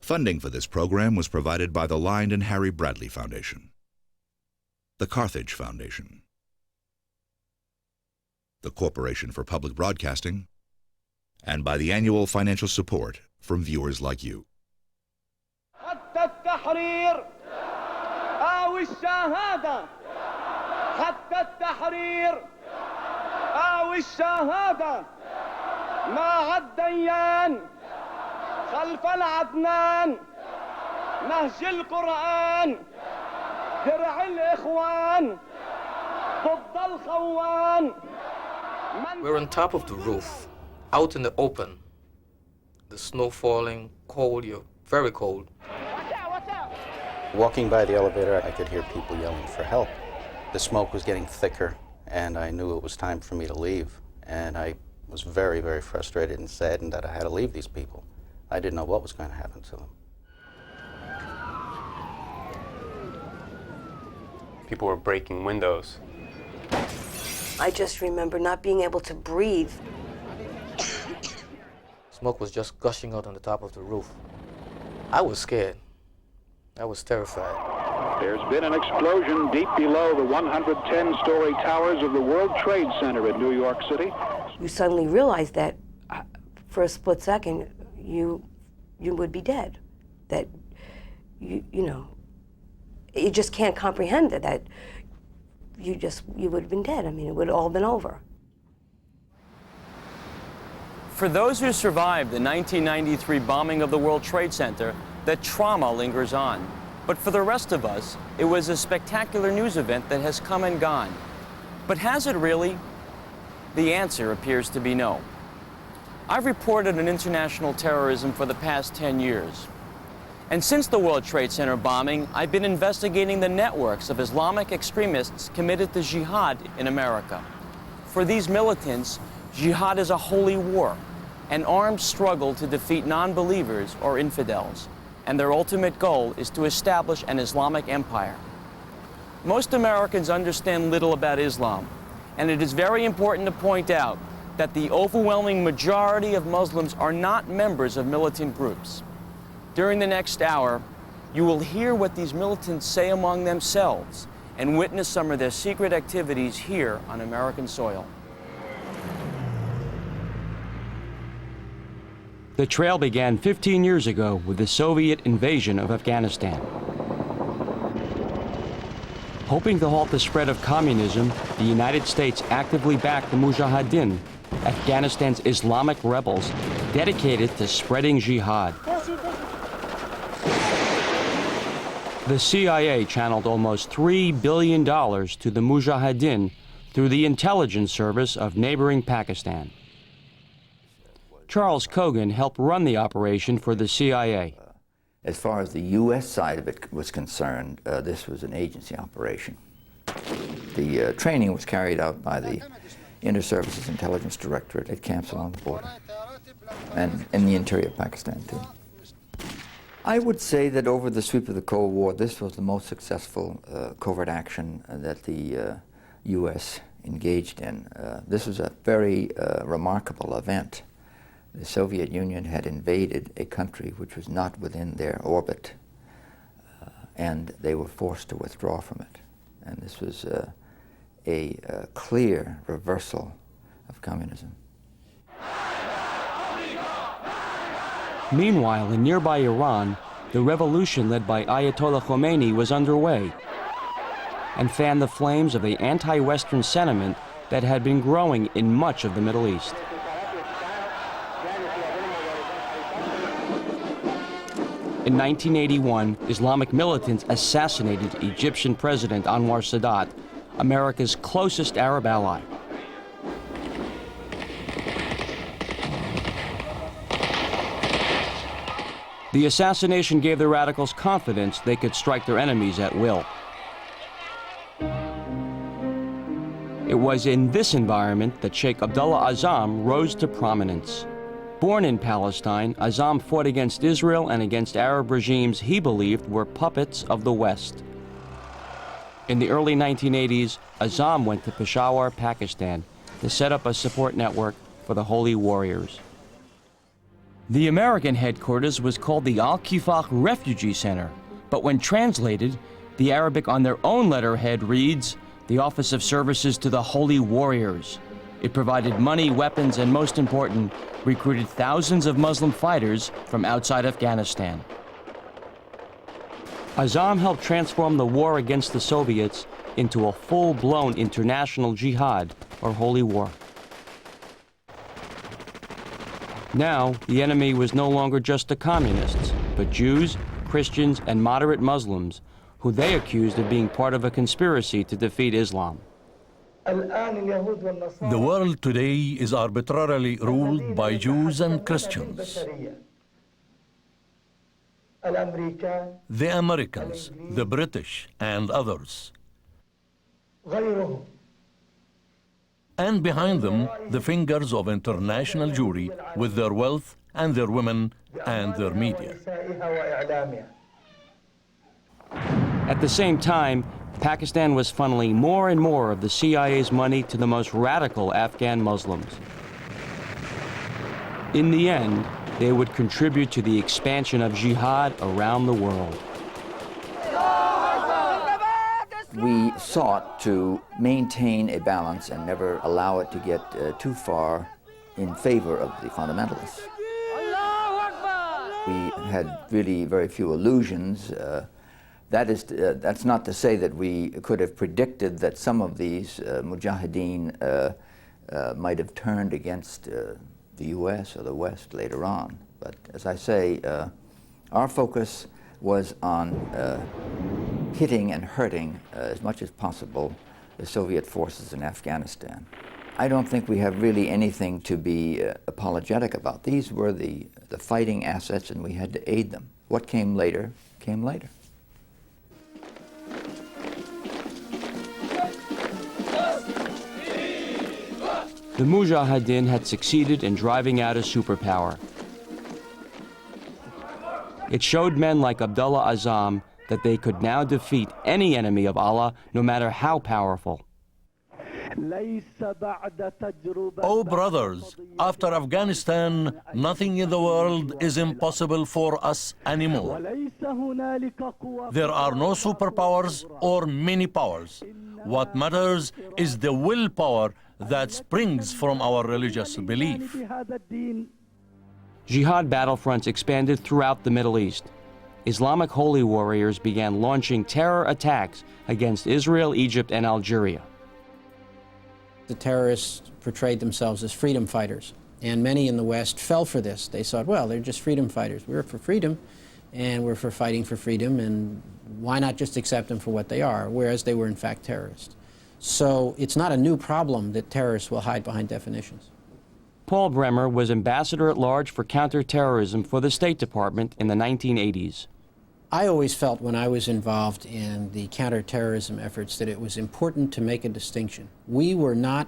Funding for this program was provided by the Lynd and Harry Bradley Foundation, the Carthage Foundation, the Corporation for Public Broadcasting, and by the annual financial support from viewers like you. حتى التحرير أو الشهادة حتى التحرير أو الشهادة مع الديان خلف العدنان نهج القرآن درع الإخوان ضد الخوان. We're on top of the roof, out in the open. The snow falling, cold, you're very cold. Walking by the elevator, I could hear people yelling for help. The smoke was getting thicker, and I knew it was time for me to leave. And I was very, very frustrated and saddened that I had to leave these people. I didn't know what was going to happen to them. People were breaking windows. I just remember not being able to breathe. Smoke was just gushing out on the top of the roof. I was scared. I was terrified. There's been an explosion deep below the 110-story towers of the World Trade Center in New York City. You suddenly realize that for a split second, you would be dead. That, you know, you just can't comprehend it, that you would have been dead. I mean, it would have all been over. For those who survived the 1993 bombing of the World Trade Center, the trauma lingers on. But for the rest of us, it was a spectacular news event that has come and gone. But has it really? The answer appears to be no. I've reported on international terrorism for the past 10 years. And since the World Trade Center bombing, I've been investigating the networks of Islamic extremists committed to jihad in America. For these militants, jihad is a holy war, an armed struggle to defeat non-believers or infidels, and their ultimate goal is to establish an Islamic empire. Most Americans understand little about Islam, and it is very important to point out that the overwhelming majority of Muslims are not members of militant groups. During the next hour, you will hear what these militants say among themselves and witness some of their secret activities here on American soil. The trail began 15 years ago with the Soviet invasion of Afghanistan. Hoping to halt the spread of communism, the United States actively backed the Mujahideen, Afghanistan's Islamic rebels dedicated to spreading jihad. The CIA channeled almost $3 billion to the Mujahideen through the intelligence service of neighboring Pakistan. Charles Kogan helped run the operation for the CIA. As far as the U.S. side of it was concerned, this was an agency operation. The training was carried out by the Inter-Services Intelligence Directorate at camps along the border, and in the interior of Pakistan, too. I would say that over the sweep of the Cold War, this was the most successful covert action that the U.S. engaged in. This was a very remarkable event. The Soviet Union had invaded a country which was not within their orbit, and they were forced to withdraw from it. And this was a clear reversal of communism. Meanwhile, in nearby Iran, the revolution led by Ayatollah Khomeini was underway and fanned the flames of the anti-Western sentiment that had been growing in much of the Middle East. In 1981, Islamic militants assassinated Egyptian President Anwar Sadat, America's closest Arab ally. The assassination gave the radicals confidence they could strike their enemies at will. It was in this environment that Sheikh Abdullah Azzam rose to prominence. Born in Palestine, Azzam fought against Israel and against Arab regimes he believed were puppets of the West. In the early 1980s, Azzam went to Peshawar, Pakistan, to set up a support network for the Holy Warriors. The American headquarters was called the Al-Kifaq Refugee Center, but when translated, the Arabic on their own letterhead reads, the Office of Services to the Holy Warriors. It provided money, weapons, and most important, recruited thousands of Muslim fighters from outside Afghanistan. Azam helped transform the war against the Soviets into a full-blown international jihad, or holy war. Now, the enemy was no longer just the communists, but Jews, Christians, and moderate Muslims, who they accused of being part of a conspiracy to defeat Islam. The world today is arbitrarily ruled by Jews and Christians. The Americans, the British, and others. And behind them, the fingers of international Jewry with their wealth and their women and their media. At the same time, Pakistan was funneling more and more of the CIA's money to the most radical Afghan Muslims. In the end, they would contribute to the expansion of jihad around the world. We sought to maintain a balance and never allow it to get too far in favor of the fundamentalists. We had really very few illusions. That's not to say that we could have predicted that some of these mujahideen might have turned against the U.S. or the West later on. But as I say, our focus was on hitting and hurting as much as possible the Soviet forces in Afghanistan. I don't think we have really anything to be apologetic about. These were the fighting assets, and we had to aid them. What came later, came later. The Mujahideen had succeeded in driving out a superpower. It showed men like Abdullah Azam that they could now defeat any enemy of Allah, no matter how powerful. Oh brothers, after Afghanistan, nothing in the world is impossible for us anymore. There are no superpowers or mini powers. What matters is the willpower that springs from our religious belief. Jihad battlefronts expanded throughout the Middle East. Islamic holy warriors began launching terror attacks against Israel, Egypt, and Algeria. The terrorists portrayed themselves as freedom fighters, and many in the West fell for this. They thought, well, they're just freedom fighters. We're for freedom, and we're for fighting for freedom, and why not just accept them for what they are, whereas they were in fact terrorists. So it's not a new problem that terrorists will hide behind definitions. Paul Bremer was ambassador at large for counterterrorism for the State Department in the 1980s. I always felt when I was involved in the counterterrorism efforts that it was important to make a distinction. We were not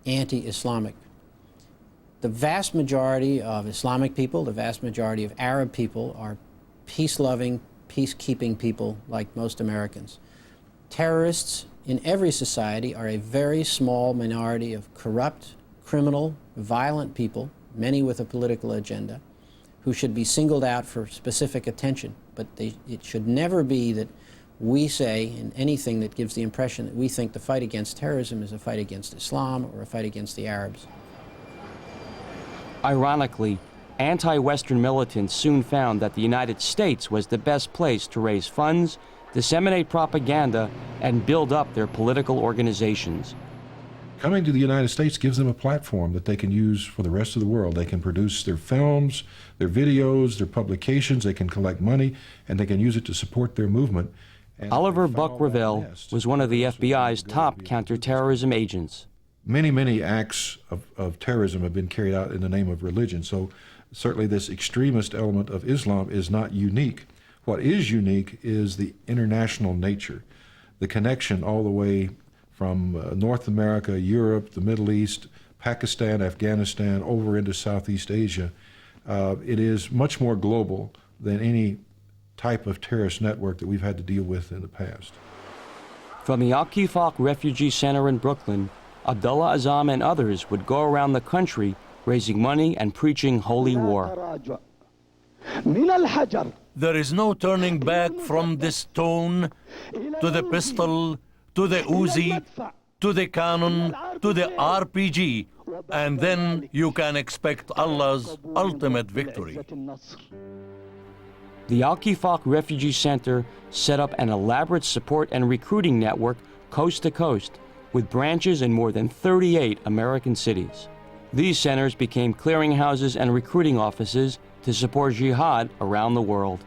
anti-Islamic. The vast majority of Islamic people, the vast majority of Arab people are peace-loving, peacekeeping people like most Americans. Terrorists in every society are a very small minority of corrupt, criminal, violent people, many with a political agenda, who should be singled out for specific attention. But it should never be that we say in anything that gives the impression that we think the fight against terrorism is a fight against Islam or a fight against the Arabs. Ironically, anti-Western militants soon found that the United States was the best place to raise funds, disseminate propaganda, and build up their political organizations. Coming to the United States gives them a platform that they can use for the rest of the world. They can produce their films, their videos, their publications, they can collect money, and they can use it to support their movement. And Oliver Buck Revelle was one of the FBI's top counterterrorism agents. Many acts of terrorism have been carried out in the name of religion, so certainly this extremist element of Islam is not unique. What is unique is the international nature, the connection all the way from North America, Europe, the Middle East, Pakistan, Afghanistan, over into Southeast Asia. It is much more global than any type of terrorist network that we've had to deal with in the past. From the Al-Kifaq Refugee Center in Brooklyn, Abdullah Azam and others would go around the country raising money and preaching holy war. There is no turning back from the stone to the pistol, to the Uzi, to the cannon, to the RPG, and then you can expect Allah's ultimate victory. The Al-Kifaq Refugee Center set up an elaborate support and recruiting network coast to coast, with branches in more than 38 American cities. These centers became clearinghouses and recruiting offices to support jihad around the world.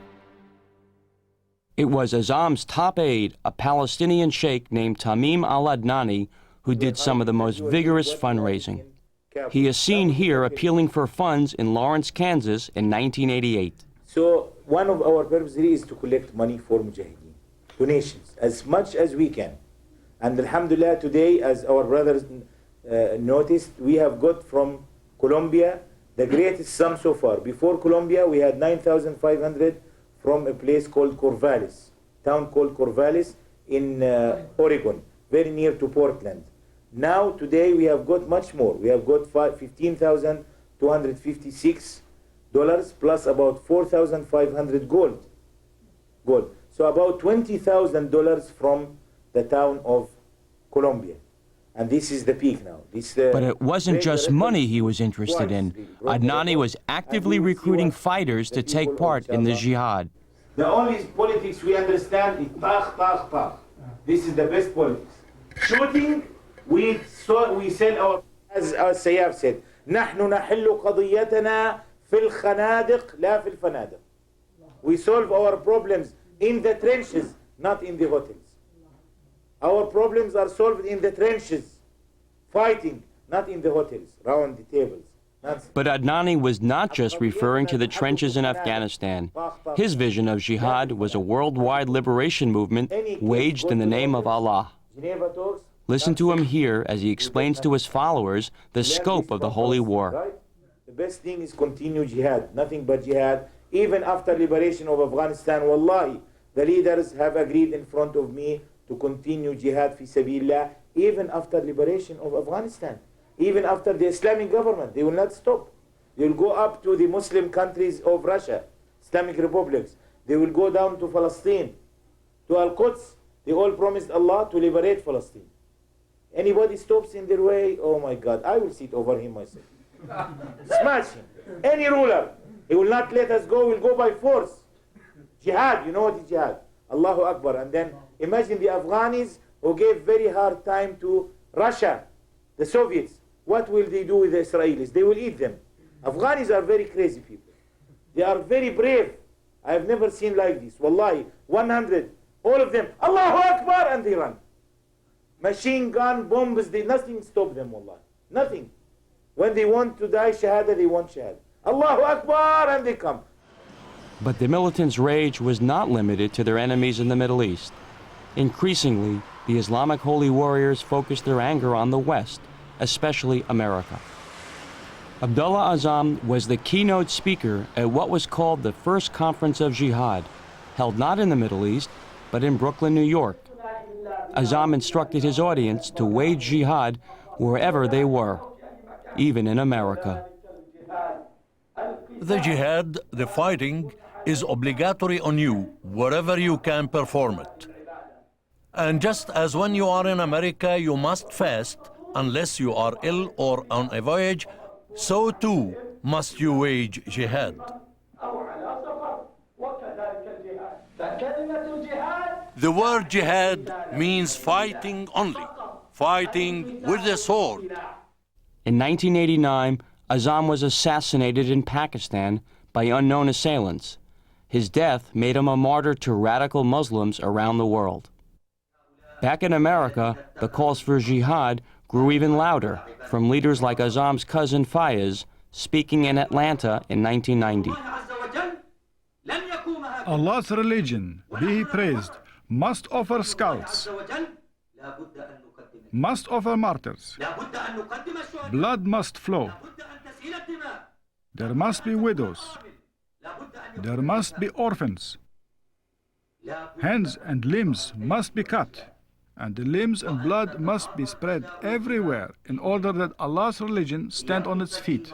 It was Azzam's top aide, a Palestinian sheikh named Tamim al-Adnani, who did some of the most vigorous fundraising. He is seen here appealing for funds in Lawrence, Kansas in 1988. So one of our purposes is to collect money for Mujahideen, donations, as much as we can. And alhamdulillah, today, as our brothers noticed, we have got from Colombia the greatest sum so far. Before Colombia, we had 9,500 from a place called Corvallis, town called Corvallis in Oregon, very near to Portland. Now, today, we have got much more. We have got $15,256 plus about 4,500 gold. So about $20,000 from the town of Colombia. And this is the peak now. But it wasn't just money he was interested in. Adnani was actively recruiting fighters to take part in the jihad. The only politics we understand is tagh, tagh, tagh. This is the best politics. Shooting, we sell our, as Sayyaf said, نحن نحل قضيتنا في الخنادق لا في الفنادق. We solve our problems in the trenches, not in the hotels. Our problems are solved in the trenches, fighting, not in the hotels, round the tables. But Adnani was not just referring to the trenches in Afghanistan. His vision of jihad was a worldwide liberation movement waged in the name of Allah. Listen to him here as he explains to his followers the scope of the holy war. The best thing is continue jihad, nothing but jihad. Even after liberation of Afghanistan, wallahi, the leaders have agreed in front of me to continue jihad fi sabilillah, even after liberation of Afghanistan. Even after the Islamic government, they will not stop. They will go up to the Muslim countries of Russia, Islamic republics. They will go down to Palestine, to Al-Quds. They all promised Allah to liberate Palestine. Anybody stops in their way, oh my God, I will sit over him myself. Smash him. Any ruler, he will not let us go, we'll go by force. Jihad, you know what is jihad? Allahu Akbar. And then imagine the Afghanis who gave very hard time to Russia, the Soviets. What will they do with the Israelis? They will eat them. Afghanis are very crazy people. They are very brave. I have never seen like this. Wallahi, 100, all of them, Allahu Akbar, and they run. Machine gun, bombs, nothing stop them, wallahi. Nothing. When they want to die shahada, they want shahada. Allahu Akbar, and they come. But the militants' rage was not limited to their enemies in the Middle East. Increasingly, the Islamic holy warriors focused their anger on the West, especially America. Abdullah Azzam was the keynote speaker at what was called the First Conference of Jihad, held not in the Middle East, but in Brooklyn, New York. Azzam instructed his audience to wage jihad wherever they were, even in America. The jihad, the fighting, is obligatory on you wherever you can perform it. And just as when you are in America you must fast unless you are ill or on a voyage, so too must you wage jihad. The word jihad means fighting only, fighting with the sword. In 1989, Azzam was assassinated in Pakistan by unknown assailants. His death made him a martyr to radical Muslims around the world. Back in America, the calls for jihad grew even louder from leaders like Azzam's cousin Fayez, speaking in Atlanta in 1990. Allah's religion, be He praised, must offer scouts, must offer martyrs. Blood must flow. There must be widows. There must be orphans. Hands and limbs must be cut. and the limbs and blood must be spread everywhere in order that Allah's religion stand on its feet.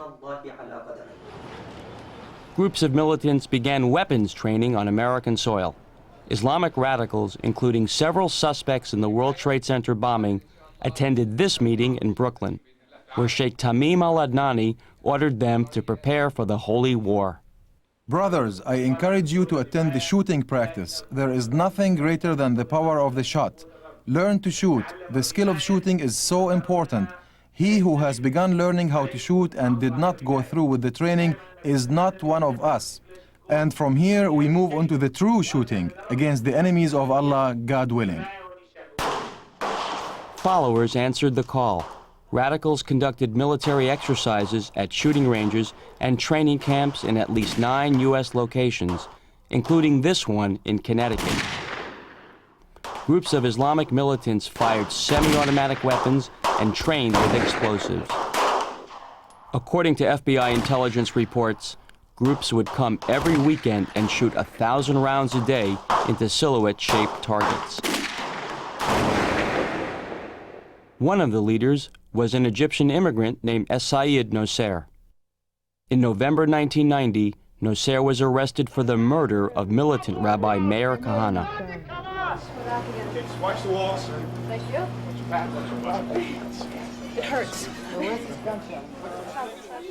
Groups of militants began weapons training on American soil. Islamic radicals, including several suspects in the World Trade Center bombing, attended this meeting in Brooklyn, where Sheikh Tamim al-Adnani ordered them to prepare for the holy war. Brothers, I encourage you to attend the shooting practice. There is nothing greater than the power of the shot. Learn to shoot. The skill of shooting is so important. He who has begun learning how to shoot and did not go through with the training is not one of us. And from here we move on to the true shooting against the enemies of Allah, God willing. Followers answered the call. Radicals conducted military exercises at shooting ranges and training camps in at least 9 U.S. locations, including this one in Connecticut. Groups of Islamic militants fired semi-automatic weapons and trained with explosives. According to FBI intelligence reports, groups would come every weekend and shoot 1,000 rounds a day into silhouette-shaped targets. One of the leaders was an Egyptian immigrant named Said Nosser. In November 1990, Nosser was arrested for the murder of militant Rabbi Meir Kahane. Watch the walls. Thank you. It hurts.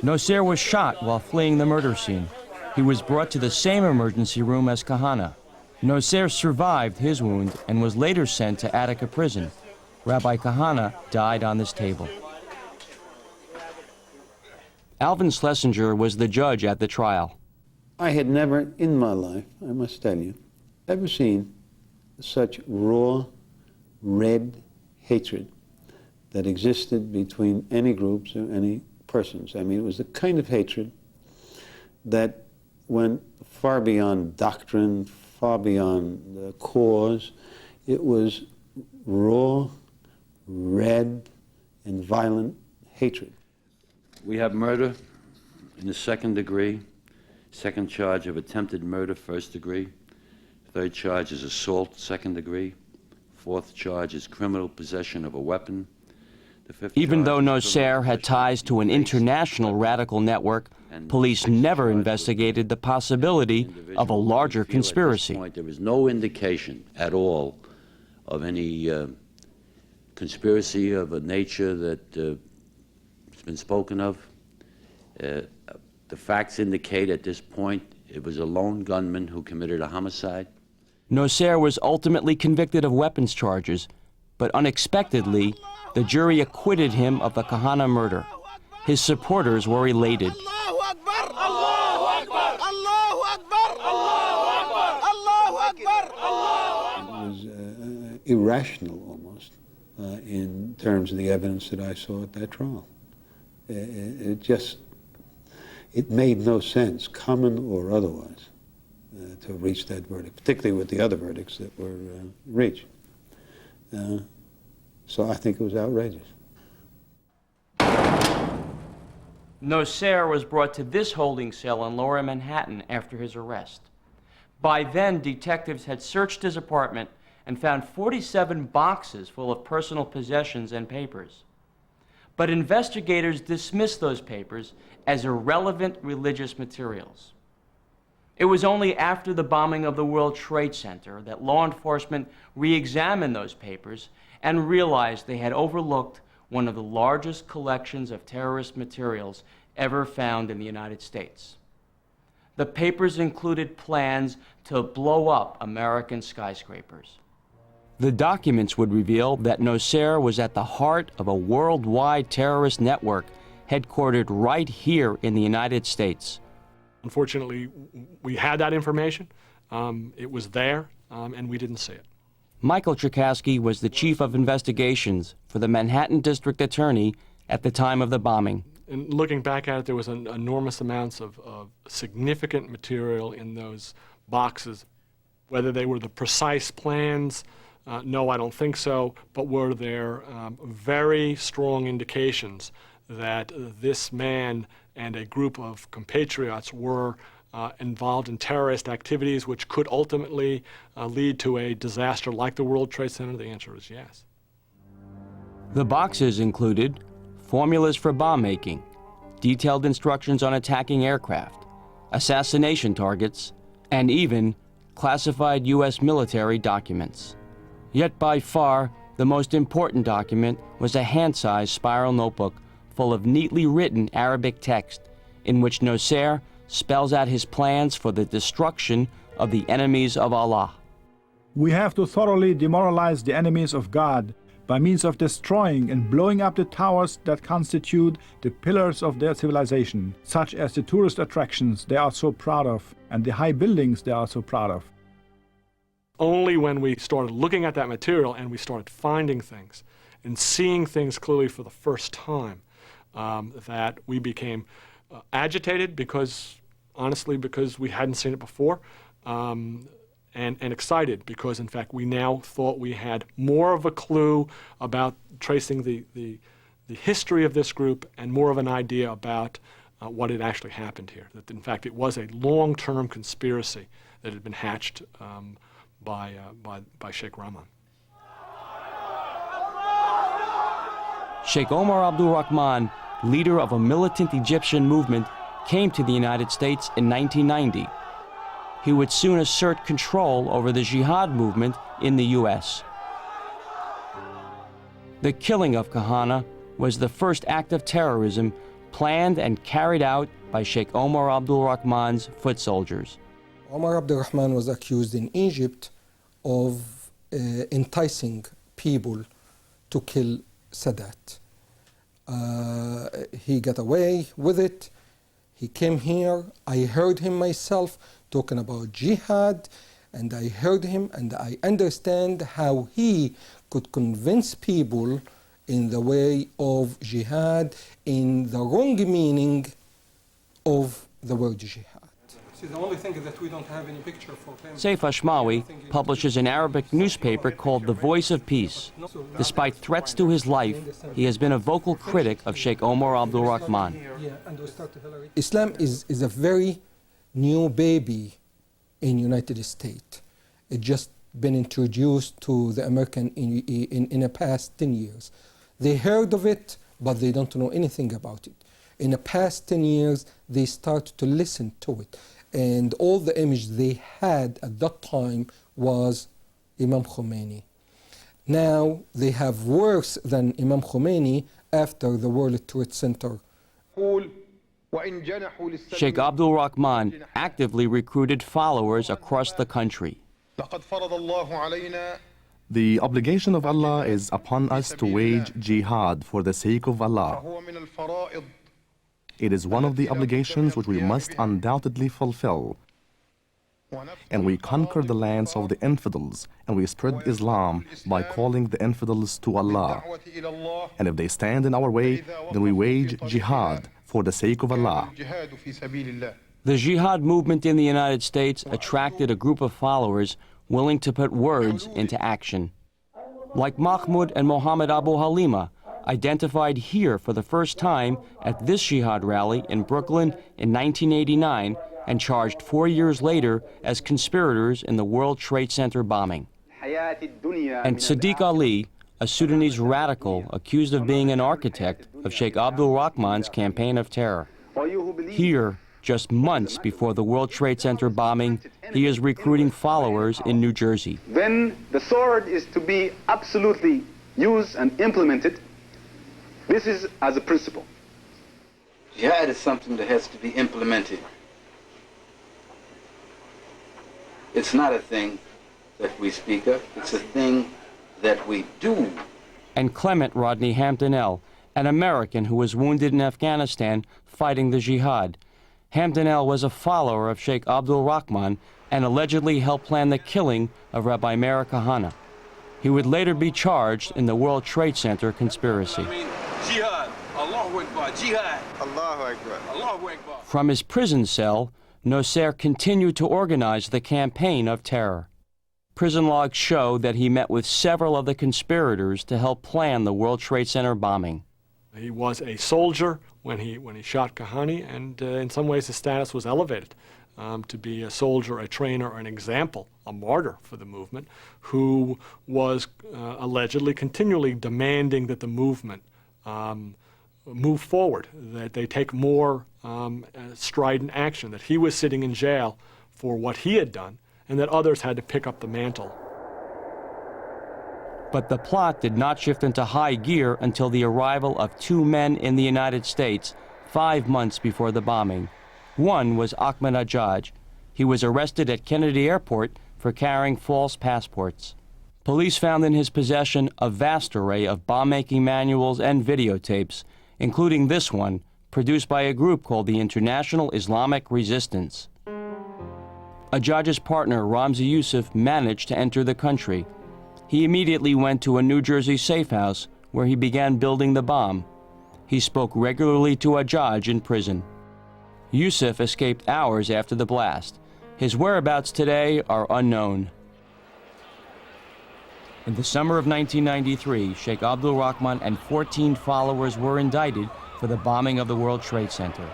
Nosser was shot while fleeing the murder scene. He was brought to the same emergency room as Kahane. Nosser survived his wound and was later sent to Attica prison. Rabbi Kahane died on this table. Alvin Schlesinger was the judge at the trial. I had never in my life, I must tell you, ever seen such raw, red hatred that existed between any groups or any persons. I mean, it was the kind of hatred that went far beyond doctrine, far beyond the cause. It was raw, red, and violent hatred. We have murder in the second degree, second charge of attempted murder, first degree. Third charge is assault, second degree. Fourth charge is criminal possession of a weapon. Even though Nosser had ties to an international radical network, police never investigated the possibility of a larger conspiracy. There is no indication at all of any conspiracy of a nature that has been spoken of. The facts indicate at this point it was a lone gunman who committed a homicide. Nosser was ultimately convicted of weapons charges, but unexpectedly, the jury acquitted him of the Kahane murder. His supporters were elated. It was irrational almost in terms of the evidence that I saw at that trial. It made no sense, common or otherwise, to reach that verdict, particularly with the other verdicts that were reached. So I think it was outrageous. Nosser was brought to this holding cell in Lower Manhattan after his arrest. By then, detectives had searched his apartment and found 47 boxes full of personal possessions and papers. But investigators dismissed those papers as irrelevant religious materials. It was only after the bombing of the World Trade Center that law enforcement re-examined those papers and realized they had overlooked one of the largest collections of terrorist materials ever found in the United States. The papers included plans to blow up American skyscrapers. The documents would reveal that Nosser was at the heart of a worldwide terrorist network headquartered right here in the United States. Unfortunately, we had that information. It was there, and we didn't see it. Michael Cherkasky was the chief of investigations for the Manhattan District Attorney at the time of the bombing. And looking back at it, there was enormous amounts of significant material in those boxes. Whether they were the precise plans, no, I don't think so, but were there very strong indications that this man and a group of compatriots were involved in terrorist activities which could ultimately lead to a disaster like the World Trade Center? The answer is yes. The boxes included formulas for bomb making, detailed instructions on attacking aircraft, assassination targets, and even classified U.S. military documents. Yet by far, the most important document was a hand-sized spiral notebook full of neatly written Arabic text in which Nasser spells out his plans for the destruction of the enemies of Allah. We have to thoroughly demoralize the enemies of God by means of destroying and blowing up the towers that constitute the pillars of their civilization, such as the tourist attractions they are so proud of and the high buildings they are so proud of. Only when we started looking at that material and we started finding things and seeing things clearly for the first time that we became agitated because, honestly, because we hadn't seen it before, and excited because, in fact, we now thought we had more of a clue about tracing the history of this group and more of an idea about what had actually happened here. That, in fact, it was a long-term conspiracy that had been hatched by Sheikh Rahman. Sheikh Omar Abdul Rahman, leader of a militant Egyptian movement, came to the United States in 1990. He would soon assert control over the Jihad movement in the U.S. The killing of Kahana was the first act of terrorism planned and carried out by Sheikh Omar Abdul Rahman's foot soldiers. Omar Abdul Rahman was accused in Egypt of enticing people to kill Sadat. He got away with it. He came here. I heard him myself talking about jihad, and I heard him and I understand how he could convince people in the way of jihad, in the wrong meaning of the word jihad. See, the only thing is that we don't have any picture for him. Saif Hashmawi publishes an Arabic newspaper called The Voice of Peace. Despite threats to his life, he has been a vocal critic of Sheikh Omar Abdul Rahman. Islam is a very new baby in United States. It just been introduced to the American in the past 10 years. They heard of it, but they don't know anything about it. In the past 10 years, they start to listen to it. And all the image they had at that time was Imam Khomeini. Now they have worse than Imam Khomeini after the World Trade Center. Sheikh Abdul Rahman actively recruited followers across the country. The obligation of Allah is upon us to wage jihad for the sake of Allah. It is one of the obligations which we must undoubtedly fulfill. And we conquer the lands of the infidels, and we spread Islam by calling the infidels to Allah. And if they stand in our way, then we wage jihad for the sake of Allah. The jihad movement in the United States attracted a group of followers willing to put words into action. Like Mahmoud and Mohammed Abu Halima, identified here for the first time at this jihad rally in Brooklyn in 1989 and charged 4 years later as conspirators in the World Trade Center bombing. And Sadiq Ali, a Sudanese radical accused of being an architect of Sheikh Abdul Rahman's campaign of terror. Here, just months before the World Trade Center bombing, he is recruiting followers in New Jersey. When the sword is to be absolutely used and implemented, this is as a principle. Jihad is something that has to be implemented. It's not a thing that we speak of, it's a thing that we do. And Clement Rodney Hamptonell, an American who was wounded in Afghanistan fighting the jihad. Hamptonell was a follower of Sheikh Abdul Rahman and allegedly helped plan the killing of Rabbi Meir Kahana. He would later be charged in the World Trade Center conspiracy. Jihad, Allahu Akbar, Jihad, Allahu Akbar, Allahu Akbar. From his prison cell, Nasser continued to organize the campaign of terror. Prison logs show that he met with several of the conspirators to help plan the World Trade Center bombing. He was a soldier when he shot Kahani, and in some ways his status was elevated to be a soldier, a trainer, an example, a martyr for the movement, who was allegedly continually demanding that the movement move forward, that they take more strident action, that he was sitting in jail for what he had done, and that others had to pick up the mantle. But the plot did not shift into high gear until the arrival of two men in the United States 5 months before the bombing. One was Ahmadinejad. He was arrested at Kennedy Airport for carrying false passports. Police found in his possession a vast array of bomb-making manuals and videotapes, including this one, produced by a group called the International Islamic Resistance. Ajaj's partner, Ramzi Youssef, managed to enter the country. He immediately went to a New Jersey safe house where he began building the bomb. He spoke regularly to Ajaj in prison. Youssef escaped hours after the blast. His whereabouts today are unknown. In the summer of 1993, Sheikh Abdul Rahman and 14 followers were indicted for the bombing of the World Trade Center.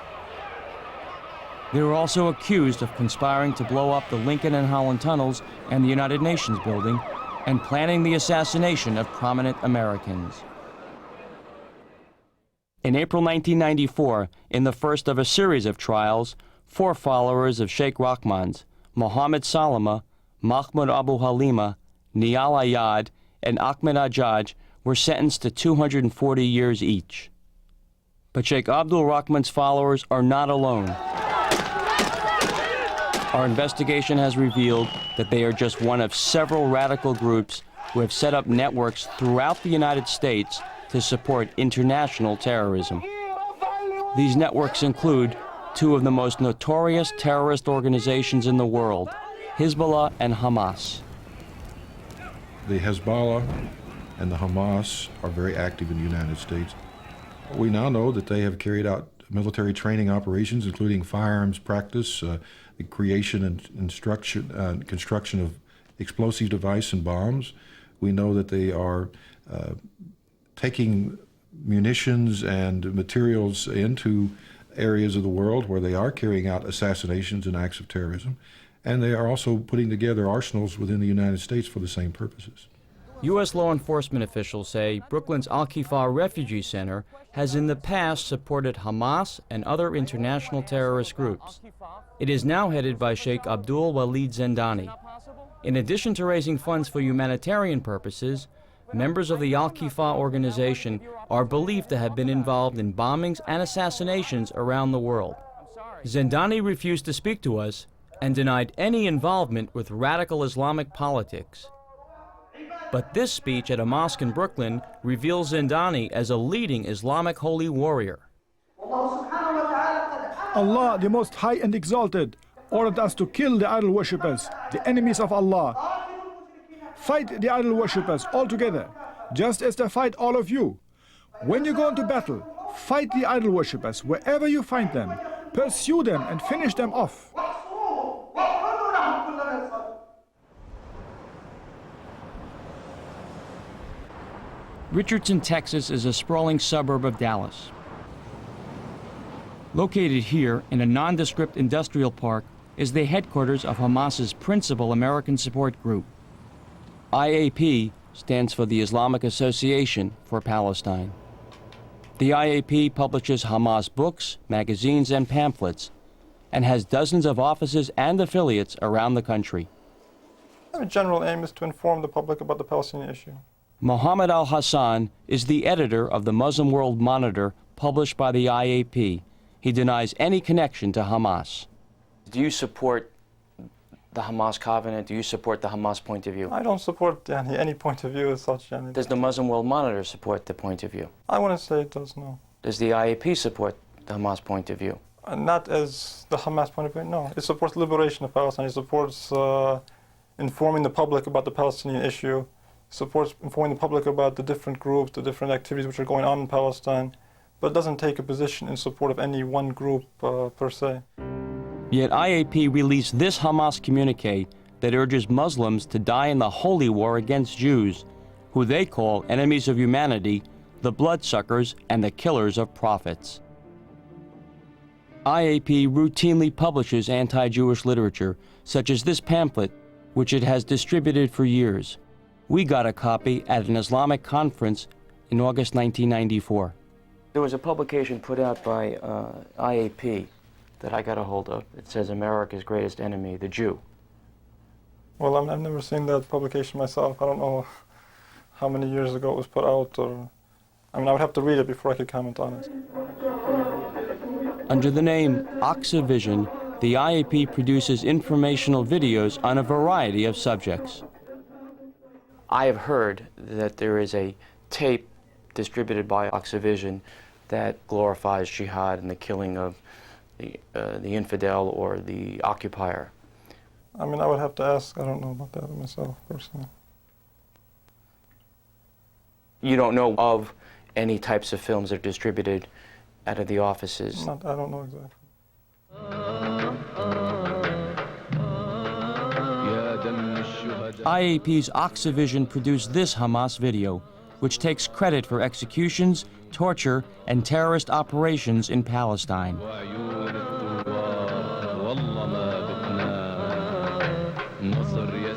They were also accused of conspiring to blow up the Lincoln and Holland tunnels and the United Nations building and planning the assassination of prominent Americans. In April 1994, in the first of a series of trials, 4 followers of Sheikh Rahman's, Mohammed Salama, Mahmoud Abu Halima, Niyal Ayad, and Ahmadinejad, were sentenced to 240 years each. But Sheikh Abdul Rahman's followers are not alone. Our investigation has revealed that they are just one of several radical groups who have set up networks throughout the United States to support international terrorism. These networks include 2 of the most notorious terrorist organizations in the world, Hezbollah and Hamas. The Hezbollah and the Hamas are very active in the United States. We now know that they have carried out military training operations, including firearms practice, the creation and construction of explosive device and bombs. We know that they are taking munitions and materials into areas of the world where they are carrying out assassinations and acts of terrorism. And they are also putting together arsenals within the United States for the same purposes. U.S. law enforcement officials say Brooklyn's Al-Kifar Refugee Center has in the past supported Hamas and other international terrorist groups. It is now headed by Sheikh Abdul Walid Zindani. In addition to raising funds for humanitarian purposes, members of the Al-Kifar organization are believed to have been involved in bombings and assassinations around the world. Zindani refused to speak to us and denied any involvement with radical Islamic politics. But this speech at a mosque in Brooklyn reveals Zindani as a leading Islamic holy warrior. Allah, the Most High and Exalted, ordered us to kill the idol worshippers, the enemies of Allah. Fight the idol worshippers all together, just as they fight all of you. When you go into battle, fight the idol worshippers wherever you find them. Pursue them and finish them off. Richardson, Texas is a sprawling suburb of Dallas. Located here in a nondescript industrial park is the headquarters of Hamas's principal American support group. IAP stands for the Islamic Association for Palestine. The IAP publishes Hamas books, magazines, and pamphlets, and has dozens of offices and affiliates around the country. Our general aim is to inform the public about the Palestinian issue. Mohammed Al-Hassan is the editor of the Muslim World Monitor published by the IAP. He denies any connection to Hamas. Do you support the Hamas covenant? Do you support the Hamas point of view? I don't support any point of view as such. Does the Muslim World Monitor support the point of view? I wouldn't say it does, no. Does the IAP support the Hamas point of view? Not as the Hamas point of view, no. It supports liberation of Palestine. It supports informing the public about the Palestinian issue. It supports informing the public about the different groups, the different activities which are going on in Palestine. But it doesn't take a position in support of any one group per se. Yet IAP released this Hamas communique that urges Muslims to die in the holy war against Jews, who they call enemies of humanity, the bloodsuckers, and the killers of prophets. IAP routinely publishes anti-Jewish literature, such as this pamphlet, which it has distributed for years. We got a copy at an Islamic conference in August 1994. There was a publication put out by IAP that I got a hold of. It says America's greatest enemy, the Jew. Well, I've never seen that publication myself. I don't know how many years ago it was put out, or I mean, I would have to read it before I could comment on it. Under the name Aqsa Vision, the IAP produces informational videos on a variety of subjects. I have heard that there is a tape distributed by Aqsa Vision that glorifies jihad and the killing of the infidel or the occupier. I mean, I would have to ask. I don't know about that myself, personally. You don't know of any types of films that are distributed out of the offices? I don't know exactly. IAP's Aqsa Vision produced this Hamas video, which takes credit for executions, torture, and terrorist operations in Palestine.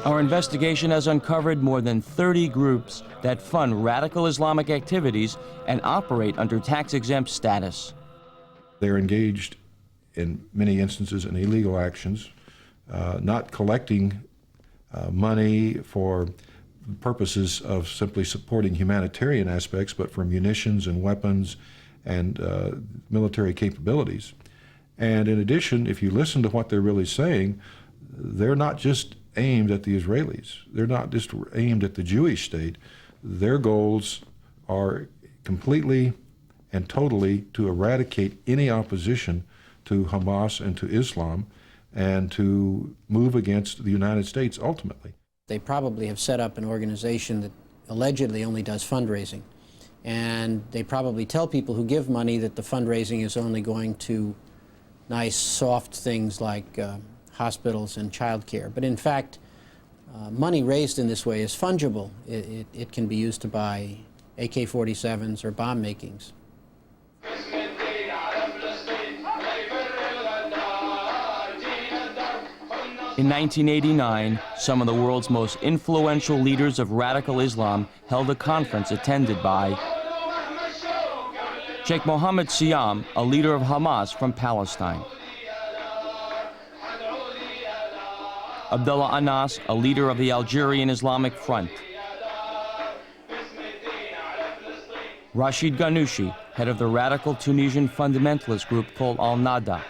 Our investigation has uncovered more than 30 groups that fund radical Islamic activities and operate under tax-exempt status. They're engaged in many instances in illegal actions, not collecting money for purposes of simply supporting humanitarian aspects, but for munitions and weapons and military capabilities. And in addition, if you listen to what they're really saying, they're not just aimed at the Israelis. They're not just aimed at the Jewish state. Their goals are completely and totally to eradicate any opposition to Hamas and to Islam and to move against the United States ultimately. They probably have set up an organization that allegedly only does fundraising. And they probably tell people who give money that the fundraising is only going to nice, soft things like hospitals and child care. But in fact, money raised in this way is fungible. It can be used to buy AK-47s or bomb makings. In 1989, some of the world's most influential leaders of radical Islam held a conference attended by Sheikh Mohammed Siam, a leader of Hamas from Palestine; Abdullah Anas, a leader of the Algerian Islamic Front; Rashid Ghannouchi, head of the radical Tunisian fundamentalist group called Al-Nada;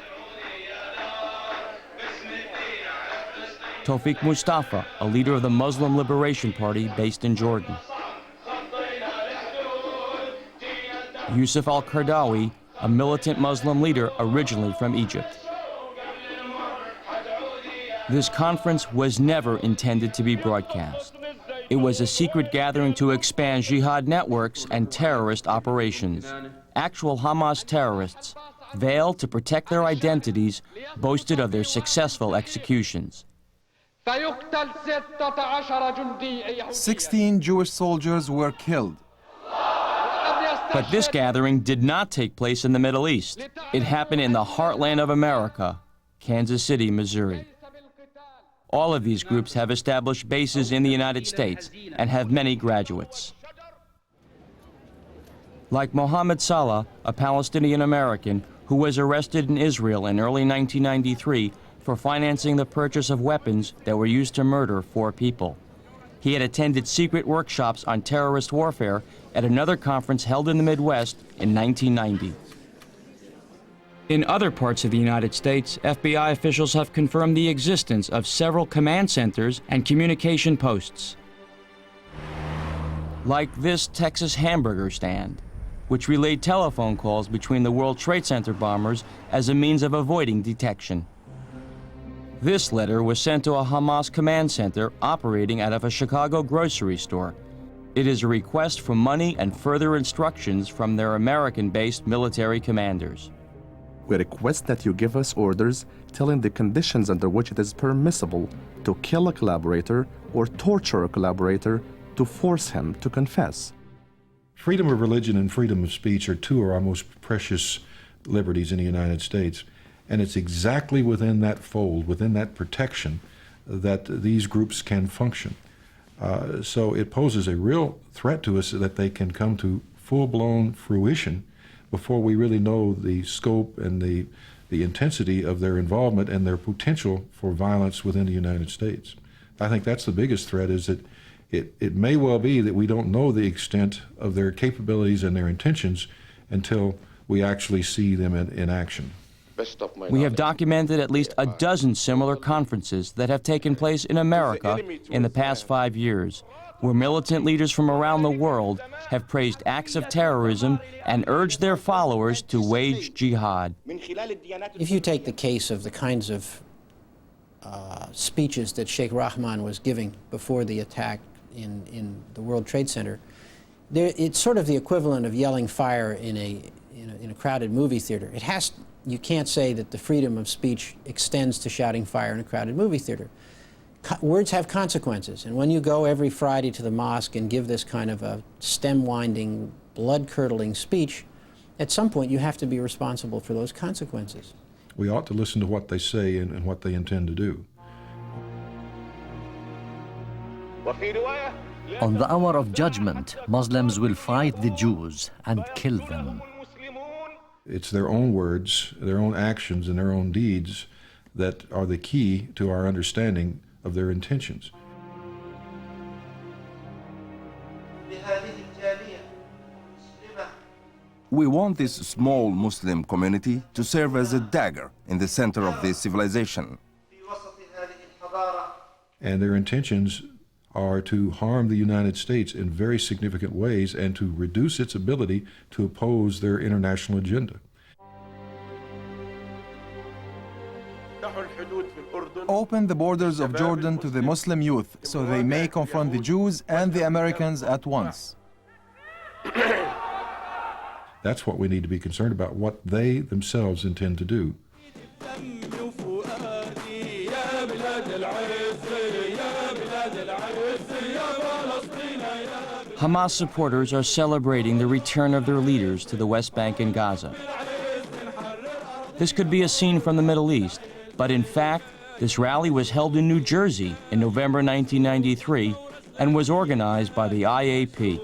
Tawfiq Mustafa, a leader of the Muslim Liberation Party based in Jordan; Yusuf al-Qaradawi, a militant Muslim leader originally from Egypt. This conference was never intended to be broadcast. It was a secret gathering to expand jihad networks and terrorist operations. Actual Hamas terrorists, veiled to protect their identities, boasted of their successful executions. 16 Jewish soldiers were killed. But this gathering did not take place in the Middle East. It happened in the heartland of America, Kansas City, Missouri. All of these groups have established bases in the United States and have many graduates. Like Mohammed Salah, a Palestinian American who was arrested in Israel in early 1993 for financing the purchase of weapons that were used to murder 4 people. He had attended secret workshops on terrorist warfare at another conference held in the Midwest in 1990. In other parts of the United States, FBI officials have confirmed the existence of several command centers and communication posts, like this Texas hamburger stand, which relayed telephone calls between the World Trade Center bombers as a means of avoiding detection. This letter was sent to a Hamas command center operating out of a Chicago grocery store. It is a request for money and further instructions from their American-based military commanders. We request that you give us orders telling the conditions under which it is permissible to kill a collaborator or torture a collaborator to force him to confess. Freedom of religion and freedom of speech are two of our most precious liberties in the United States. And it's exactly within that fold, within that protection, that these groups can function. So it poses a real threat to us that they can come to full-blown fruition before we really know the scope and the intensity of their involvement and their potential for violence within the United States. I think that's the biggest threat, is that it may well be that we don't know the extent of their capabilities and their intentions until we actually see them in action. We have documented at least a dozen similar conferences that have taken place in America in the past 5 years, where militant leaders from around the world have praised acts of terrorism and urged their followers to wage jihad. If you take the case of the kinds of speeches that Sheikh Rahman was giving before the attack in the World Trade Center, it's sort of the equivalent of yelling fire in a crowded movie theater. You can't say that the freedom of speech extends to shouting fire in a crowded movie theater. Words have consequences, and when you go every Friday to the mosque and give this kind of a stem-winding, blood-curdling speech, at some point you have to be responsible for those consequences. We ought to listen to what they say and what they intend to do. On the hour of judgment, Muslims will fight the Jews and kill them. It's their own words, their own actions, and their own deeds that are the key to our understanding of their intentions. We want this small Muslim community to serve as a dagger in the center of this civilization. And their intentions are to harm the United States in very significant ways and to reduce its ability to oppose their international agenda. Open the borders of Jordan to the Muslim youth so they may confront the Jews and the Americans at once. That's what we need to be concerned about, what they themselves intend to do. Hamas supporters are celebrating the return of their leaders to the West Bank and Gaza. This could be a scene from the Middle East, but in fact, this rally was held in New Jersey in November 1993 and was organized by the IAP.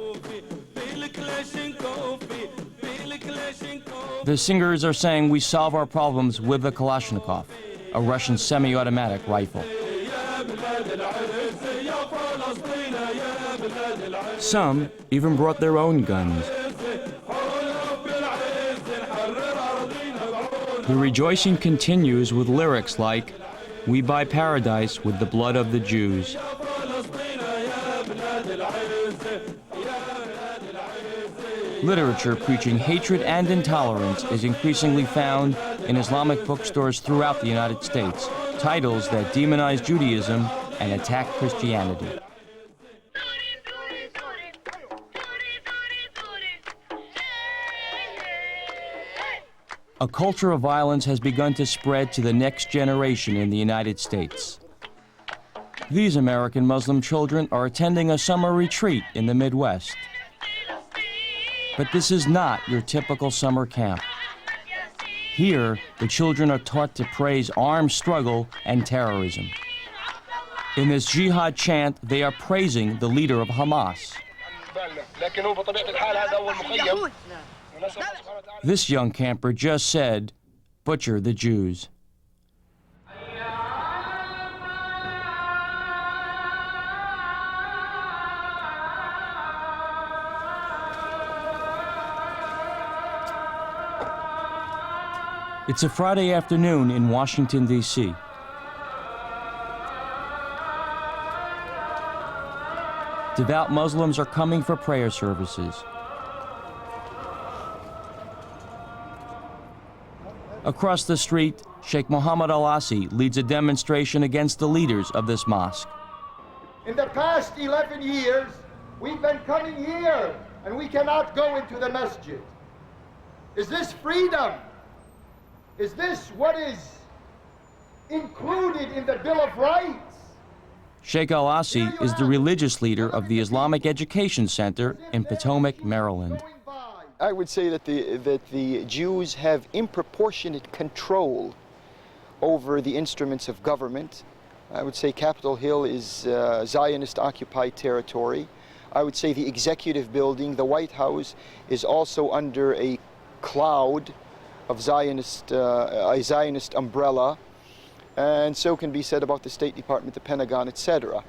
The singers are saying we solve our problems with the Kalashnikov, a Russian semi-automatic rifle. Some even brought their own guns. The rejoicing continues with lyrics like, "We buy paradise with the blood of the Jews." Literature preaching hatred and intolerance is increasingly found in Islamic bookstores throughout the United States, titles that demonize Judaism and attack Christianity. A culture of violence has begun to spread to the next generation in the United States. These American Muslim children are attending a summer retreat in the Midwest. But this is not your typical summer camp. Here, the children are taught to praise armed struggle and terrorism. In this jihad chant, they are praising the leader of Hamas. This young camper just said, "Butcher the Jews." It's a Friday afternoon in Washington, D.C. Devout Muslims are coming for prayer services. Across the street, Sheikh Mohammed Al-Asi leads a demonstration against the leaders of this mosque. In the past 11 years, we've been coming here, and we cannot go into the masjid. Is this freedom? Is this what is included in the Bill of Rights? Sheikh Al-Asi is the religious leader of the Islamic Education Center in Potomac, Maryland. I would say that the Jews have disproportionate control over the instruments of government. I would say Capitol Hill is Zionist-occupied territory. I would say the executive building, the White House, is also under a cloud of a Zionist umbrella, and so can be said about the State Department, the Pentagon, etc.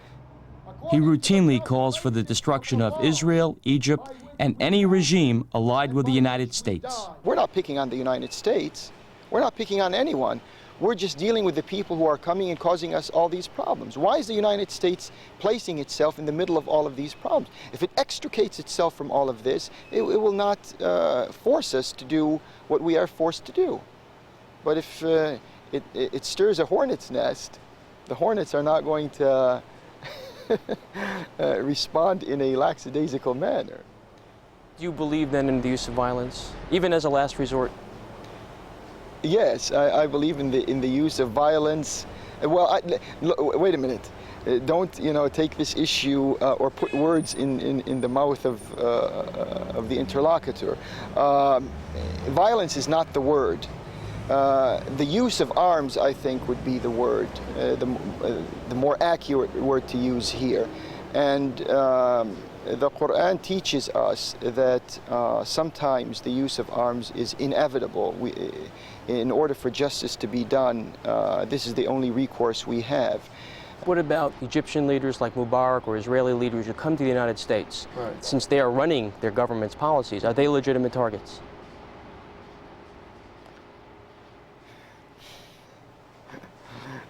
He routinely calls for the destruction of Israel, Egypt, and any regime allied with the United States. We're not picking on the United States. We're not picking on anyone. We're just dealing with the people who are coming and causing us all these problems. Why is the United States placing itself in the middle of all of these problems? If it extricates itself from all of this, it will not force us to do what we are forced to do. But if it stirs a hornet's nest, the hornets are not going to respond in a lackadaisical manner. Do you believe then in the use of violence, even as a last resort? Yes, I believe in the use of violence. Well, wait a minute. Don't take this issue or put words in the mouth of the interlocutor. Violence is not the word. The use of arms, I think, would be the word, the more accurate word to use here. And the Quran teaches us that sometimes the use of arms is inevitable. In order for justice to be done, this is the only recourse we have. What about Egyptian leaders like Mubarak or Israeli leaders who come to the United States? Right. Since they are running their government's policies, are they legitimate targets?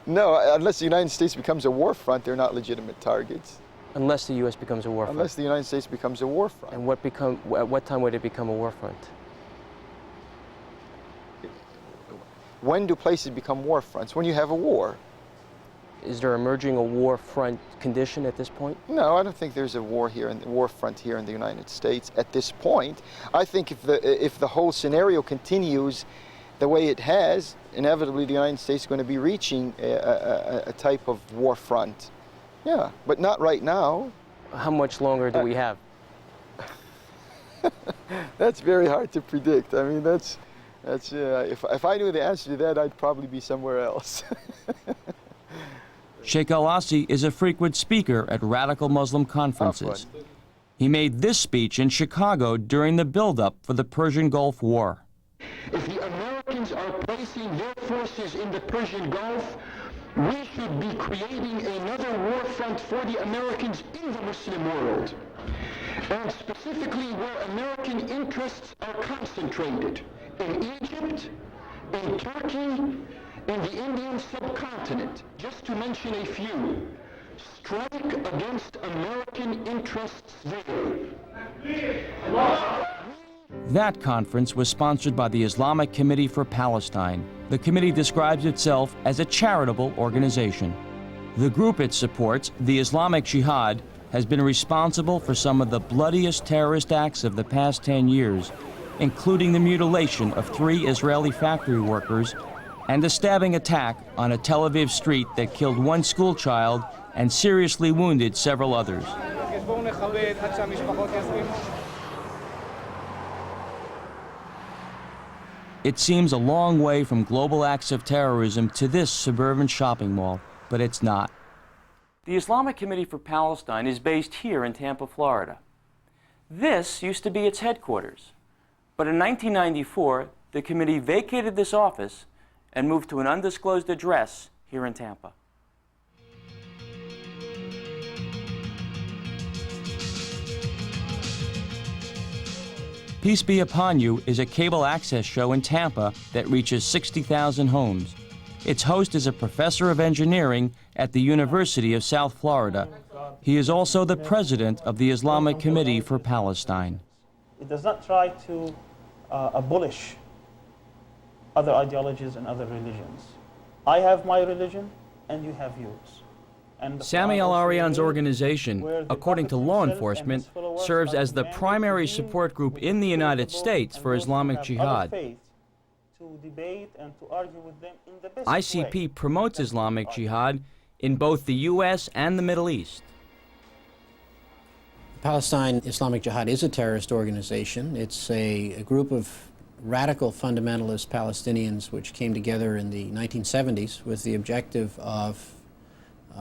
No, unless the United States becomes a war front, they're not legitimate targets. Unless the U.S. becomes a war front? Unless the United States becomes a war front. And at what time would it become a war front? When do places become war fronts? When you have a war. Is there emerging a war front condition at this point? No, I don't think there's a war front here in the United States at this point. I think if the whole scenario continues the way it has, inevitably the United States is going to be reaching a type of war front. Yeah, but not right now. How much longer do we have? That's very hard to predict. I mean, if I knew the answer to that, I'd probably be somewhere else. Sheikh Al-Asi is a frequent speaker at radical Muslim conferences. He made this speech in Chicago during the build-up for the Persian Gulf War. If the Americans are placing their forces in the Persian Gulf, we should be creating another war front for the Americans in the Muslim world, and specifically where American interests are concentrated, in Egypt, in Turkey, in the Indian subcontinent, just to mention a few. Strike against American interests there. That conference was sponsored by the Islamic Committee for Palestine. The committee describes itself as a charitable organization. The group it supports, the Islamic Jihad, has been responsible for some of the bloodiest terrorist acts of the past 10 years, including the mutilation of 3 Israeli factory workers and a stabbing attack on a Tel Aviv street that killed 1 school child and seriously wounded several others. It seems a long way from global acts of terrorism to this suburban shopping mall, but it's not. The Islamic Committee for Palestine is based here in Tampa, Florida. This used to be its headquarters, but in 1994, the committee vacated this office and moved to an undisclosed address here in Tampa. Peace Be Upon You is a cable access show in Tampa that reaches 60,000 homes. Its host is a professor of engineering at the University of South Florida. He is also the president of the Islamic Committee for Palestine. It does not try to abolish other ideologies and other religions. I have my religion and you have yours. Sami Al-Arian's organization, according to law enforcement, serves as the primary support group in the United States for Islamic Jihad. ICP promotes Islamic Jihad in both the U.S. and the Middle East. Palestine Islamic Jihad is a terrorist organization. It's a group of radical fundamentalist Palestinians which came together in the 1970s with the objective of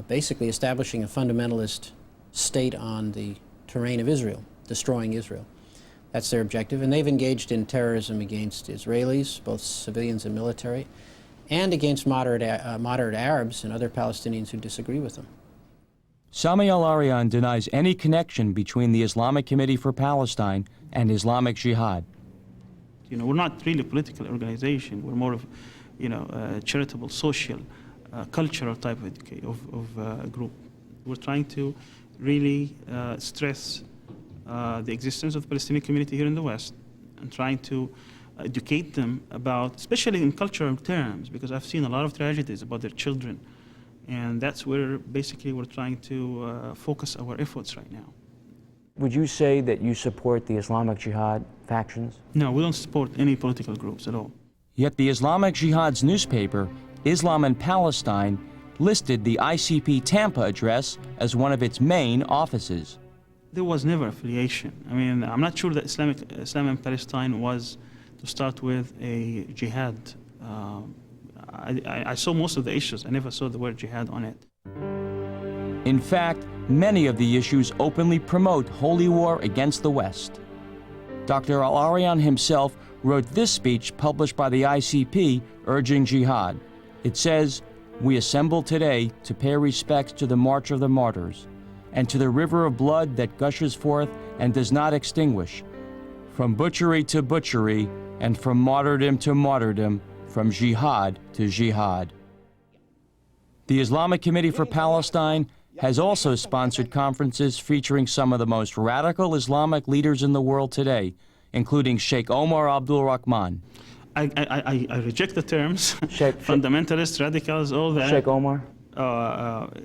basically establishing a fundamentalist state on the terrain of Israel, destroying Israel. That's their objective, and they've engaged in terrorism against Israelis, both civilians and military, and against moderate Arabs and other Palestinians who disagree with them. Sami Al-Arian denies any connection between the Islamic Committee for Palestine and Islamic Jihad. You know, we're not really a political organization. We're more of, you know, a charitable, social, cultural type of group. We're trying to really stress the existence of the Palestinian community here in the West and trying to educate them about, especially in cultural terms, because I've seen a lot of tragedies about their children. And that's where basically we're trying to focus our efforts right now. Would you say that you support the Islamic Jihad factions? No, we don't support any political groups at all. Yet the Islamic Jihad's newspaper, Islam in Palestine, listed the ICP Tampa address as one of its main offices. There was never affiliation. I mean, I'm not sure that Islam in Palestine was, to start with, a jihad. I saw most of the issues. I never saw the word jihad on it. In fact, many of the issues openly promote holy war against the West. Dr. Al-Arian himself wrote this speech published by the ICP urging jihad. It says, "We assemble today to pay respects to the march of the martyrs and to the river of blood that gushes forth and does not extinguish, from butchery to butchery and from martyrdom to martyrdom, from jihad to jihad." The Islamic Committee for Palestine has also sponsored conferences featuring some of the most radical Islamic leaders in the world today, including Sheikh Omar Abdul Rahman. I reject the terms. Fundamentalists, radicals, all that. Sheikh Omar?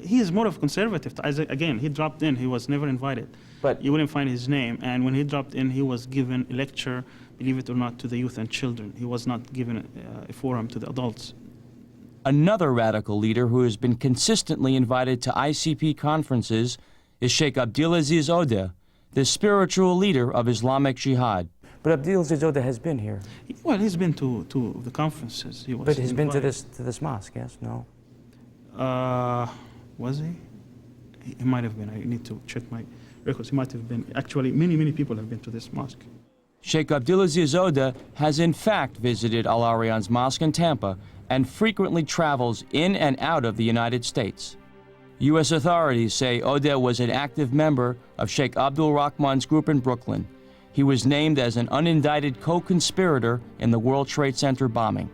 He is more of a conservative. Again, he dropped in. He was never invited. But you wouldn't find his name. And when he dropped in, he was given a lecture, believe it or not, to the youth and children. He was not given a forum to the adults. Another radical leader who has been consistently invited to ICP conferences is Sheikh Abdulaziz Odeh, the spiritual leader of Islamic Jihad. But Abdulaziz Odeh has been here. Well, he's been to the conferences. He was But he's been to invited. this mosque, yes? No? Was he? He might have been. I need to check my records. He might have been. Actually, many people have been to this mosque. Sheikh Abdulaziz Odeh has in fact visited Al-Arian's mosque in Tampa and frequently travels in and out of the United States. U.S. authorities say Odeh was an active member of Sheikh Abdul Rahman's group in Brooklyn. He was named as an unindicted co-conspirator in the World Trade Center bombing.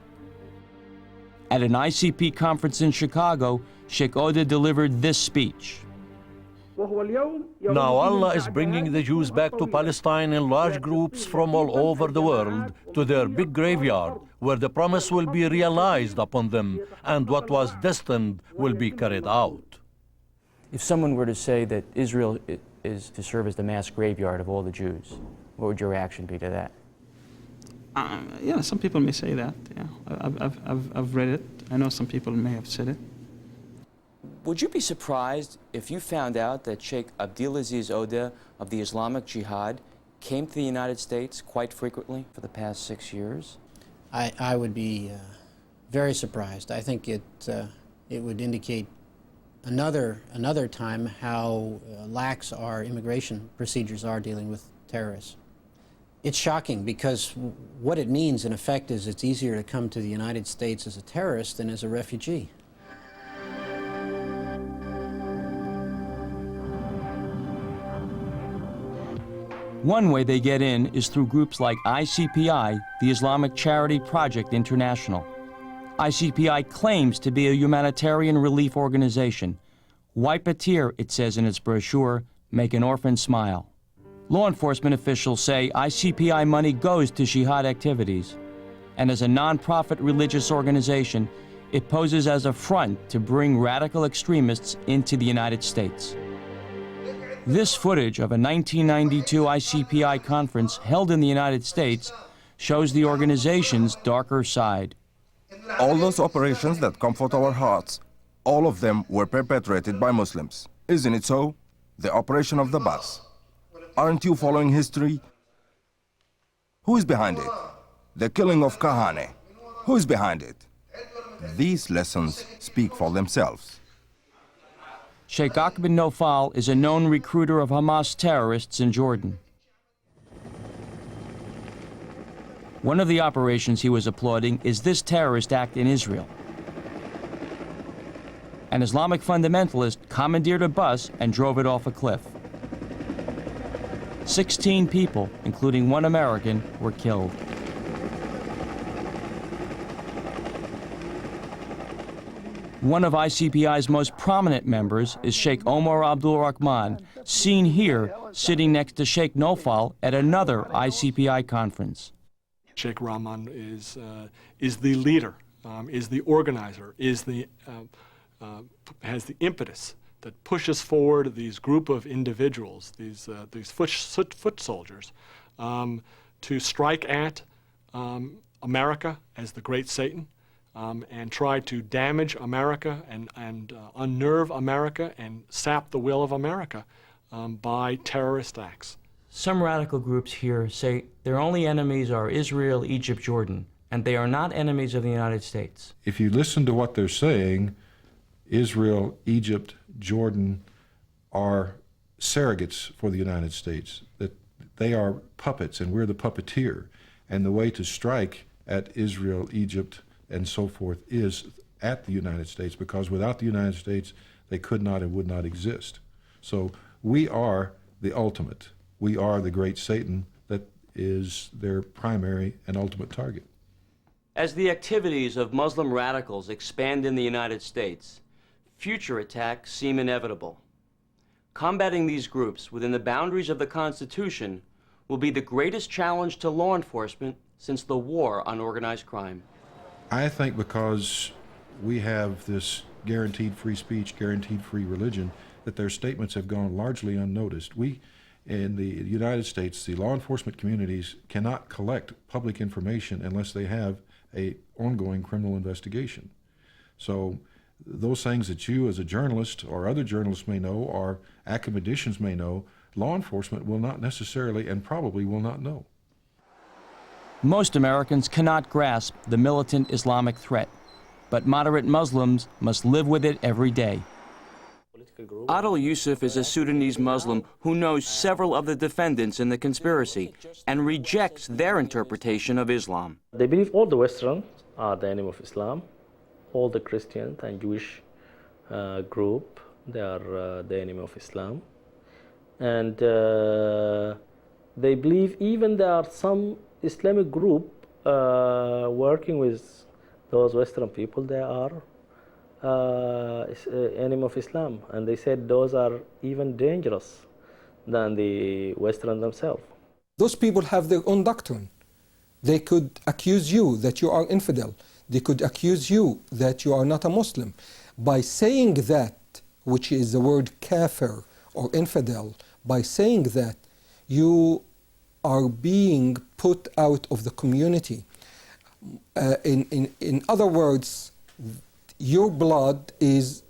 At an ICP conference in Chicago, Sheikh Odeh delivered this speech. Now Allah is bringing the Jews back to Palestine in large groups from all over the world to their big graveyard, where the promise will be realized upon them and what was destined will be carried out. If someone were to say that Israel is to serve as the mass graveyard of all the Jews, what would your reaction be to that? Yeah, some people may say that. Yeah, I've read it. I know some people may have said it. Would you be surprised if you found out that Sheikh Abdulaziz Odeh of the Islamic Jihad came to the United States quite frequently for the past 6 years? I would be very surprised. I think it would indicate another time how lax our immigration procedures are dealing with terrorists. It's shocking because what it means in effect is it's easier to come to the United States as a terrorist than as a refugee. One way they get in is through groups like ICPI, the Islamic Charity Project International. ICPI claims to be a humanitarian relief organization. Wipe a tear, it says in its brochure, make an orphan smile. Law enforcement officials say ICPI money goes to jihad activities. And as a non-profit religious organization, it poses as a front to bring radical extremists into the United States. This footage of a 1992 ICPI conference held in the United States shows the organization's darker side. All those operations that comfort our hearts, all of them were perpetrated by Muslims. Isn't it so? The operation of the bus. Aren't you following history? Who is behind it? The killing of Kahane. Who's behind it? These lessons speak for themselves. Sheikh Ahmed Nofal is a known recruiter of Hamas terrorists in Jordan. One of the operations he was applauding is this terrorist act in Israel. An Islamic fundamentalist commandeered a bus and drove it off a cliff. 16 people, including one American, were killed. One of ICPI's most prominent members is Sheikh Omar Abdul Rahman, seen here sitting next to Sheikh Nofal at another ICPI conference. Sheikh Rahman is the leader, is the organizer, is has the impetus that pushes forward these group of individuals, these foot soldiers, to strike at America as the great Satan, and try to damage America and unnerve America and sap the will of America by terrorist acts. Some radical groups here say their only enemies are Israel, Egypt, Jordan, and they are not enemies of the United States. If you listen to what they're saying, Israel, Egypt, Jordan are surrogates for the United States, that they are puppets and we're the puppeteer. And the way to strike at Israel, Egypt, and so forth is at the United States, because without the United States, they could not and would not exist. So we are the ultimate. We are the great Satan that is their primary and ultimate target. As the activities of Muslim radicals expand in the United States, future attacks seem inevitable. Combating these groups within the boundaries of the Constitution will be the greatest challenge to law enforcement since the war on organized crime. I think because we have this guaranteed free speech, guaranteed free religion, that their statements have gone largely unnoticed. We, in the United States, the law enforcement communities cannot collect public information unless they have an ongoing criminal investigation. So those things that you as a journalist or other journalists may know or academicians may know, law enforcement will not necessarily and probably will not know. Most Americans cannot grasp the militant Islamic threat, but moderate Muslims must live with it every day. Adil Yusuf is a Sudanese Muslim who knows several of the defendants in the conspiracy and rejects their interpretation of Islam. They believe all the Westerns are the enemy of Islam. All the Christians and Jewish group, they are the enemy of Islam. And they believe even there are some Islamic group working with those Western people, they are enemy of Islam. And they said those are even dangerous than the Western themselves. Those people have their own doctrine. They could accuse you that you are infidel. They could accuse you that you are not a Muslim. By saying that, which is the word kafir or infidel, by saying that, you are being put out of the community. In other words, your blood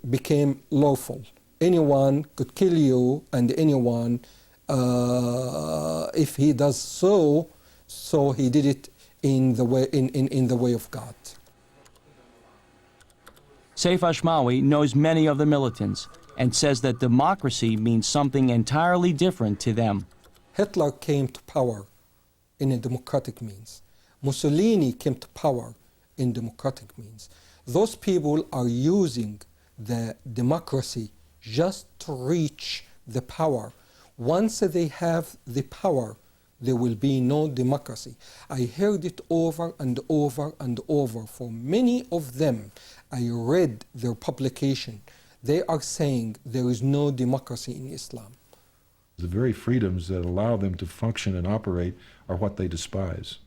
became lawful. Anyone could kill you, and anyone, if he does so he did it in the way of God. Saif Ashmawi knows many of the militants and says that democracy means something entirely different to them. Hitler came to power in a democratic means. Mussolini came to power in democratic means. Those people are using the democracy just to reach the power. Once they have the power, there will be no democracy. I heard it over and over and over. For many of them, I read their publication. They are saying there is no democracy in Islam. The very freedoms that allow them to function and operate are what they despise.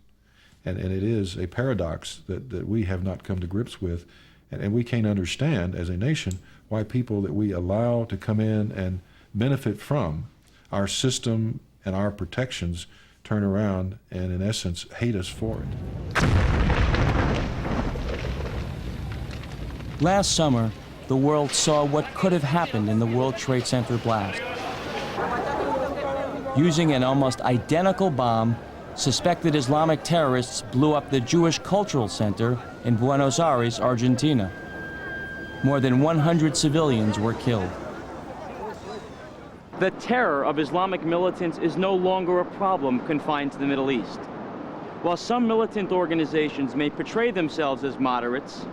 And it is a paradox that we have not come to grips with. And we can't understand as a nation why people that we allow to come in and benefit from our system and our protections turn around and, in essence, hate us for it. Last summer, the world saw what could have happened in the World Trade Center blast. Using an almost identical bomb, suspected Islamic terrorists blew up the Jewish Cultural Center in Buenos Aires, Argentina. More than 100 civilians were killed. The terror of Islamic militants is no longer a problem confined to the Middle East. While some militant organizations may portray themselves as moderates,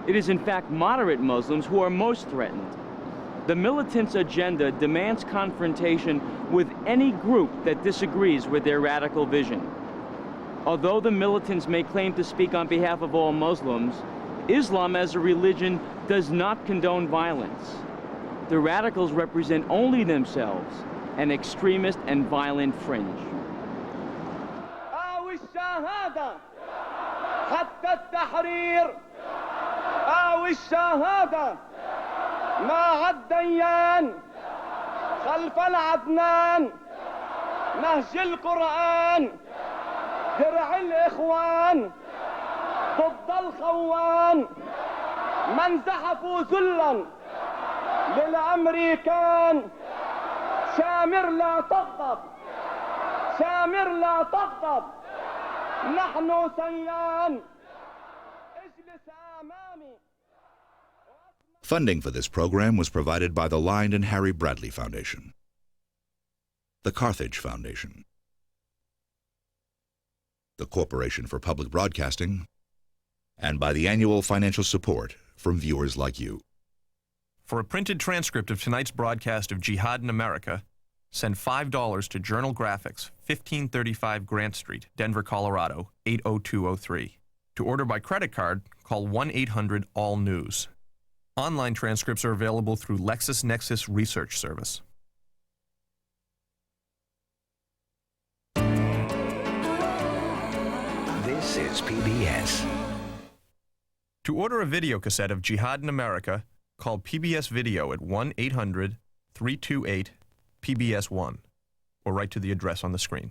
it is in fact moderate Muslims who are most threatened. The militants' agenda demands confrontation with any group that disagrees with their radical vision. Although the militants may claim to speak on behalf of all Muslims, Islam as a religion does not condone violence. The radicals represent only themselves, an extremist and violent fringe. مع الديان خلف العدنان نهج القرآن درع الإخوان ضد الخوان من زحفوا ذلا للأمريكان شامر لا تغضب شامر لا تغضب نحن سيان اجلس أمامي. Funding for this program was provided by the Lynd and Harry Bradley Foundation, the Carthage Foundation, the Corporation for Public Broadcasting, and by the annual financial support from viewers like you. For a printed transcript of tonight's broadcast of Jihad in America, send $5 to Journal Graphics, 1535 Grant Street, Denver, Colorado, 80203. To order by credit card, call 1-800-ALL-NEWS. Online transcripts are available through LexisNexis Research Service. This is PBS. To order a video cassette of Jihad in America, call PBS Video at 1-800-328-PBS1 or write to the address on the screen.